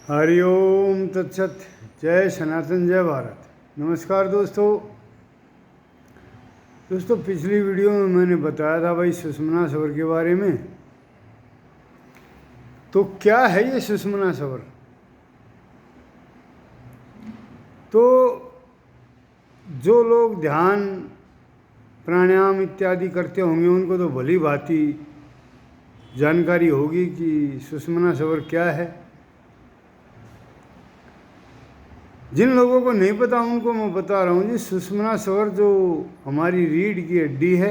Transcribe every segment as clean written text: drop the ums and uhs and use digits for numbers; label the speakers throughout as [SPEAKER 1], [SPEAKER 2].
[SPEAKER 1] हरिओम तत्सत। जय सनातन, जय भारत। नमस्कार दोस्तों। पिछली वीडियो में मैंने बताया था भाई सुषुम्ना स्वर के बारे में। तो क्या है ये सुषुम्ना स्वर? तो जो लोग ध्यान प्राणायाम इत्यादि करते होंगे उनको तो भली भांति जानकारी होगी कि सुषुम्ना स्वर क्या है। जिन लोगों को नहीं पता उनको मैं बता रहा हूँ जी। सुषुम्ना स्वर जो हमारी रीढ़ की हड्डी है,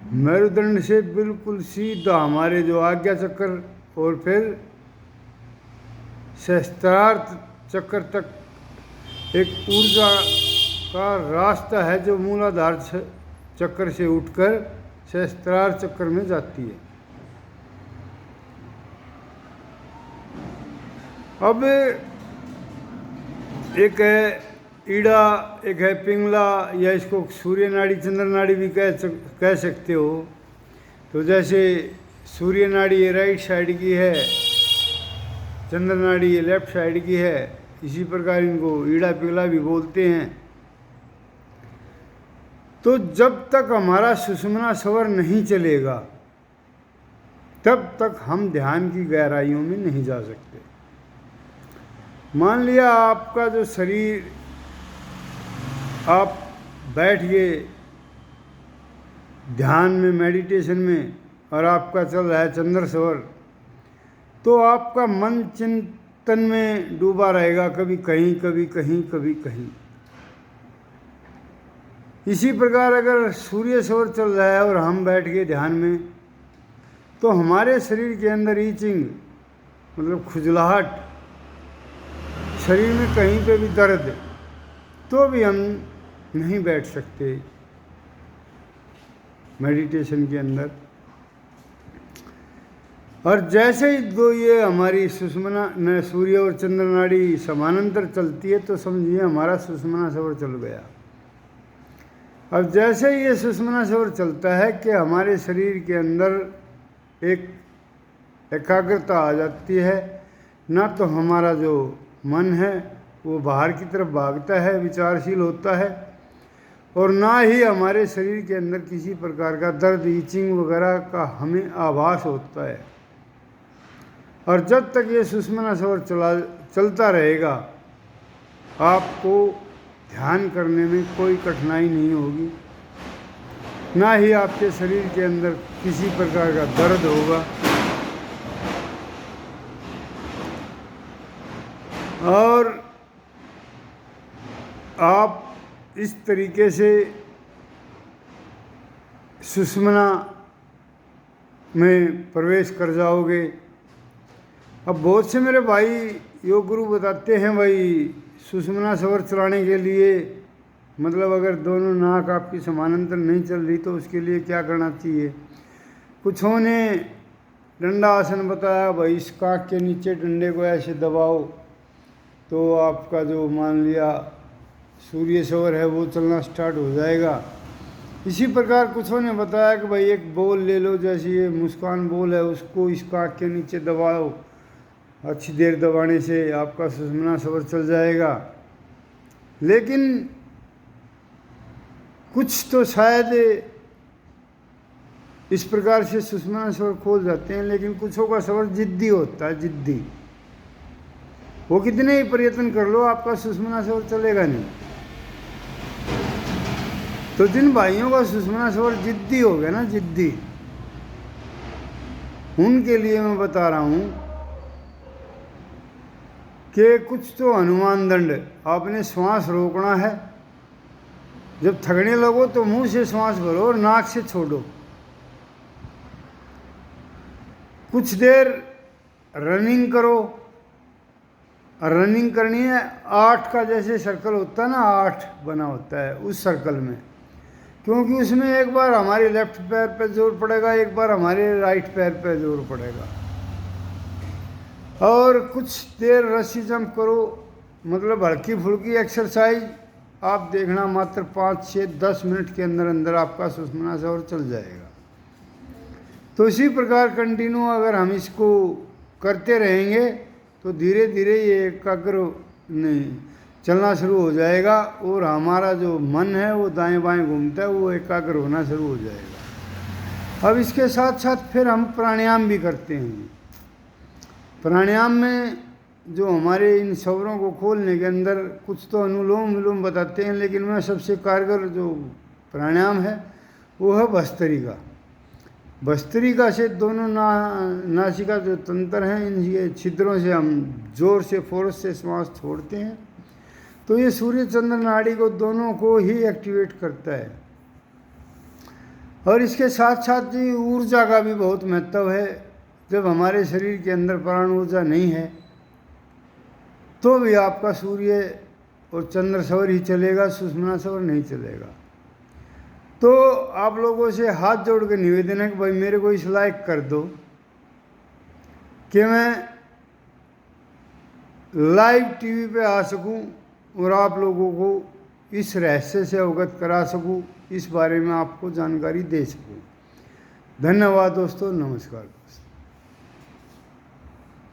[SPEAKER 1] मेरुदंड से बिल्कुल सीधा हमारे जो आज्ञा चक्र और फिर सहस्त्रार चक्र तक एक ऊर्जा का रास्ता है जो मूलाधार चक्र से उठकर सहस्त्रार चक्र में जाती है। अब एक है ईड़ा, एक है पिंगला, या इसको सूर्य नाड़ी चंद्र नाड़ी भी कह सकते हो। तो जैसे सूर्य नाड़ी ये राइट साइड की है, चंद्र नाड़ी ये लेफ्ट साइड की है, इसी प्रकार इनको ईड़ा पिंगला भी बोलते हैं। तो जब तक हमारा सुषुम्ना स्वर नहीं चलेगा तब तक हम ध्यान की गहराइयों में नहीं जा सकते। मान लिया आपका जो शरीर, आप बैठ गए ध्यान में, मेडिटेशन में, और आपका चल रहा है चंद्र स्वर, तो आपका मन चिंतन में डूबा रहेगा, कभी कहीं कभी कहीं कभी कहीं। इसी प्रकार अगर सूर्य स्वर चल रहा है और हम बैठ गए ध्यान में, तो हमारे शरीर के अंदर ईचिंग मतलब खुजलाहट, शरीर में कहीं पे भी दर्द, तो भी हम नहीं बैठ सकते मेडिटेशन के अंदर। और जैसे ही दो ये हमारी सुषुम्ना सूर्य और चंद्र नाड़ी समानांतर चलती है तो समझिए हमारा सुषुम्ना स्वर चल गया। अब जैसे ही ये सुषुम्ना स्वर चलता है कि हमारे शरीर के अंदर एक एकाग्रता आ जाती है, ना तो हमारा जो मन है वो बाहर की तरफ भागता है, विचारशील होता है, और ना ही हमारे शरीर के अंदर किसी प्रकार का दर्द, ईचिंग वगैरह का हमें आभास होता है। और जब तक ये सुषुम्ना स्वर चलता रहेगा आपको ध्यान करने में कोई कठिनाई नहीं होगी, ना ही आपके शरीर के अंदर किसी प्रकार का दर्द होगा। और आप इस तरीके से सुषुम्ना में प्रवेश कर जाओगे। अब बहुत से मेरे भाई योग गुरु बताते हैं भाई सुषुम्ना स्वर चलाने के लिए, मतलब अगर दोनों नाक आपकी समानांतर नहीं चल रही तो उसके लिए क्या करना चाहिए। कुछों ने डंडा आसन बताया, भाई इस कांख के नीचे डंडे को ऐसे दबाओ तो आपका जो मान लिया सूर्य स्वर है वो चलना स्टार्ट हो जाएगा। इसी प्रकार कुछों ने बताया कि भाई एक बॉल ले लो, जैसे ये मुस्कान बॉल है, उसको इस कांख के नीचे दबाओ, अच्छी देर दबाने से आपका सुषुम्ना स्वर चल जाएगा। लेकिन कुछ तो शायद इस प्रकार से सुषुम्ना स्वर खोल जाते हैं, लेकिन कुछों का स्वर जिद्दी होता है, जिद्दी। वो कितने ही प्रयत्न कर लो आपका सुषुम्ना स्वर चलेगा नहीं। तो जिन भाइयों का सुषुम्ना स्वर जिद्दी हो गया ना, जिद्दी, उनके लिए मैं बता रहा हूं कि कुछ तो हनुमान दंड, आपने श्वास रोकना है। जब थकने लगो तो मुंह से श्वास भरो और नाक से छोड़ो। कुछ देर रनिंग करो। रनिंग करनी है 8 का जैसे सर्कल होता है ना, 8 बना होता है उस सर्कल में, क्योंकि उसमें एक बार हमारे लेफ्ट पैर पे जोर पड़ेगा, एक बार हमारे राइट पैर पे जोर पड़ेगा। और कुछ देर रस्सी जंप करो, मतलब हल्की फुल्की एक्सरसाइज। आप देखना मात्र 5, 6, 10 मिनट के अंदर अंदर आपका सुषुम्ना स्वर चल जाएगा। तो इसी प्रकार कंटिन्यू अगर हम इसको करते रहेंगे तो धीरे धीरे ये एकाग्र नहीं चलना शुरू हो जाएगा और हमारा जो मन है वो दाएं बाएं घूमता है, वो एकाग्र होना शुरू हो जाएगा। अब इसके साथ साथ फिर हम प्राणायाम भी करते हैं। प्राणायाम में जो हमारे इन शवरों को खोलने के अंदर कुछ तो अनुलोम विलोम बताते हैं, लेकिन में सबसे कारगर जो प्राणायाम है वो है भस्त्रिका। भस्त्रिका से दोनों नासिका जो तंत्र हैं, इन छिद्रों से हम जोर से फोर्स से श्वास छोड़ते हैं, तो ये सूर्य चंद्र नाड़ी को दोनों को ही एक्टिवेट करता है। और इसके साथ साथ ही ऊर्जा का भी बहुत महत्व है। जब हमारे शरीर के अंदर प्राण ऊर्जा नहीं है तो भी आपका सूर्य और चंद्र सवर ही चलेगा, सुषुम्ना सवर नहीं चलेगा। तो आप लोगों से हाथ जोड़ के निवेदन है कि भाई मेरे को इस लायक कर दो कि मैं लाइव टीवी पे आ सकूं और आप लोगों को इस रहस्य से अवगत करा सकूं, इस बारे में आपको जानकारी दे सकूं। धन्यवाद दोस्तों, नमस्कार दोस्तों।